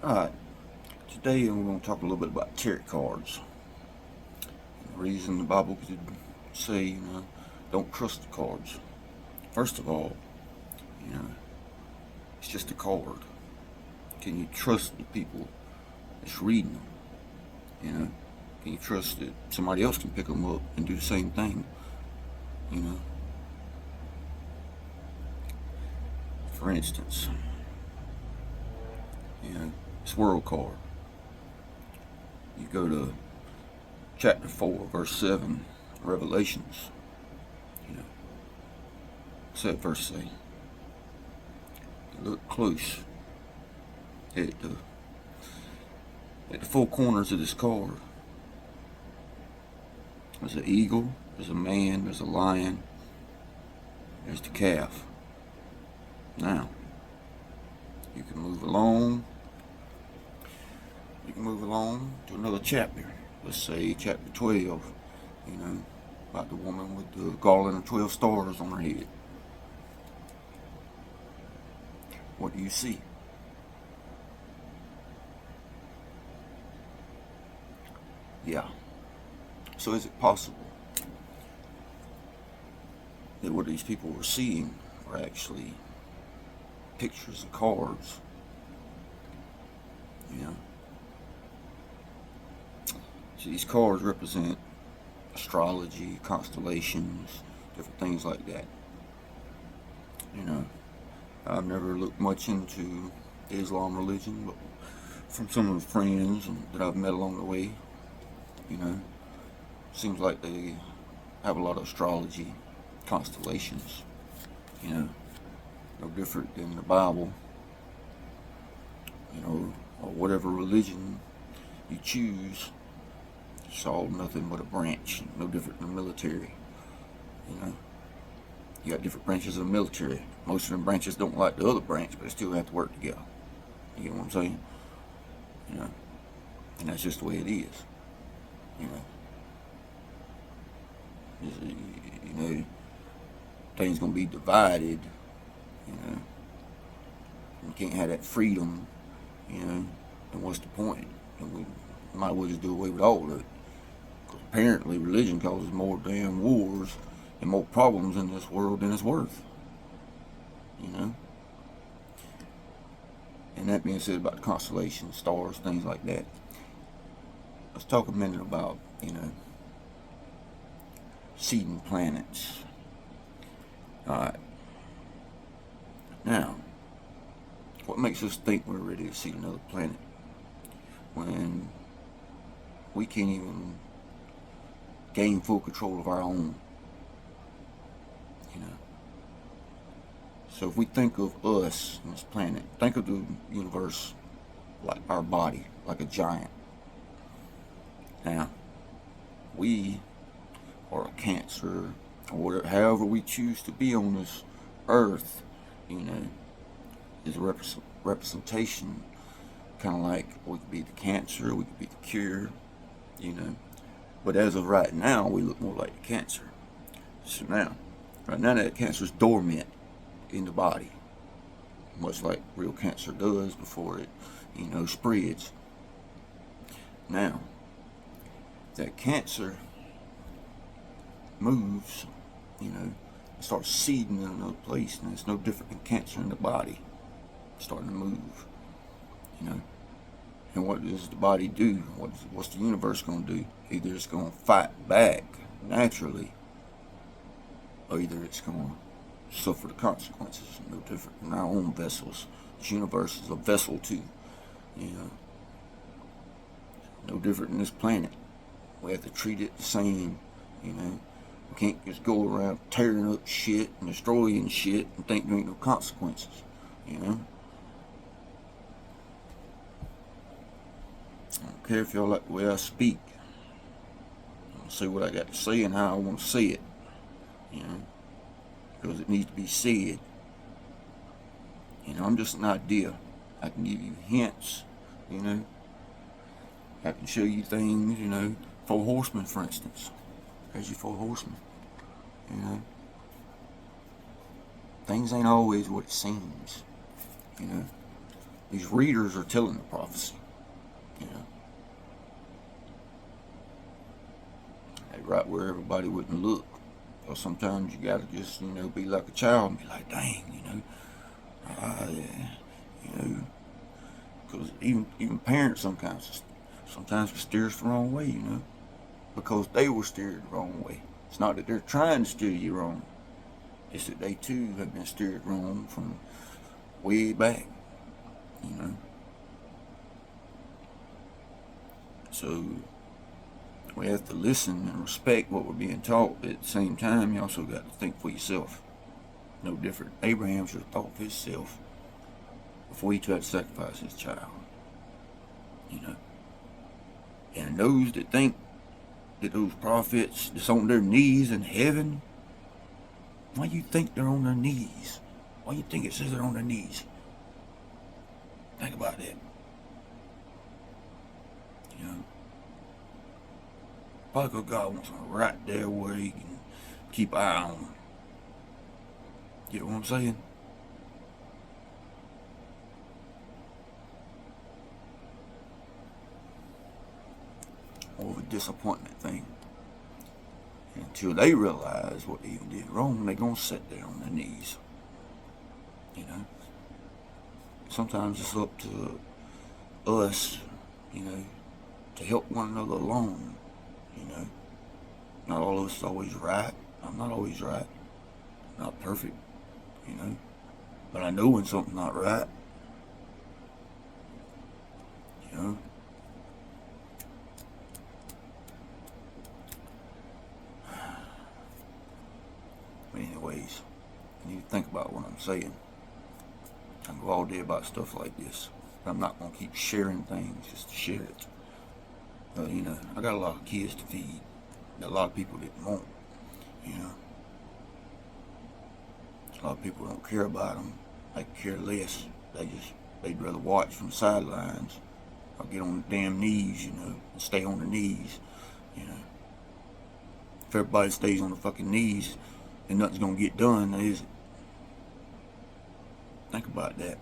Alright, today we're going to talk a little bit about tarot cards. The reason the Bible could say, don't trust the cards. First of all, you know, it's just a card. Can you trust the people that's reading them? Can you trust that somebody else can pick them up and do the same thing? You know, for instance, this world card. You go to chapter 4, verse 7, Revelations. What's that verse say? Look close at the four corners of this card. There's an eagle, there's a man, there's a lion, there's the calf. Now, you can move along. You can move along to another chapter. Let's say chapter 12, about the woman with the garland of 12 stars on her head. What do you see? Yeah. So is it possible that what these people were seeing were actually pictures and cards? So these cards represent astrology, constellations, different things like that. I've never looked much into Islam religion, but from some of the friends that I've met along the way, seems like they have a lot of astrology, constellations, no different than the Bible, or whatever religion you choose. It's all nothing but a branch, no different than the military. You got different branches of the military. Most of them branches don't like the other branch, but they still have to work together. You get what I'm saying? And that's just the way it is. Things gonna be divided. You can't have that freedom. And what's the point? And we might as well just do away with all of it. Because apparently, religion causes more damn wars and more problems in this world than it's worth. And that being said about the constellations, stars, things like that, let's talk a minute about, seeding planets. Alright. Now, what makes us think we're ready to seed another planet when we can't even gain full control of our own? So if we think of us on this planet, think of the universe like our body, like a giant. Now, we are a Cancer, or whatever, however we choose to be on this earth, is a representation. Kind of like we could be the Cancer, we could be the cure, But as of right now, we look more like the Cancer. So now, right now that Cancer's dormant in the body, much like real cancer does before it, spreads. Now, that Cancer moves, starts seeding in another place, and it's no different than cancer in the body, starting to move, And what does the body do? What's the universe going to do? Either it's going to fight back naturally, or either it's going to suffer the consequences. No different than our own vessels. This universe is a vessel too. No different than this planet. We have to treat it the same. We can't just go around tearing up shit and destroying shit and think there ain't no consequences. I don't care if y'all like the way I speak. I'm gonna say what I got to say and how I want to say it. Because it needs to be said. I'm just an idea. I can give you hints, I can show you things, Four Horsemen, for instance. There's your Four Horsemen, Things ain't always what it seems, These readers are telling the prophecy. You know, they right where everybody wouldn't look. Or sometimes you gotta just, be like a child and be like, dang, you know, because even parents sometimes can steer us the wrong way, because they were steered the wrong way. It's not that they're trying to steer you wrong. It's that they too have been steered wrong from way back, you know. So we have to listen and respect what we're being taught, but at the same time, you also got to think for yourself. No different. Abraham should have thought for himself before he tried to sacrifice his child. And those that think that those prophets that's on their knees in heaven, why you think they're on their knees? Why you think it says they're on their knees? Think about that. Probably because God wants them right there where he can keep an eye on them. You know what I'm saying? More of a disappointment thing. And until they realize what they even did wrong, they're going to sit there on their knees. Sometimes it's up to us, to help one another along. Not all of us is always right. I'm not always right. Not perfect, But I know when something's not right. But anyways, you need to think about what I'm saying. I can go all day about stuff like this. But I'm not going to keep sharing things just to share it. But, I got a lot of kids to feed. That a lot of people didn't want. A lot of people don't care about them. They care less. They'd rather watch from the sidelines or get on the damn knees, and stay on the knees, If everybody stays on the fucking knees, then nothing's gonna get done, is it? Think about that.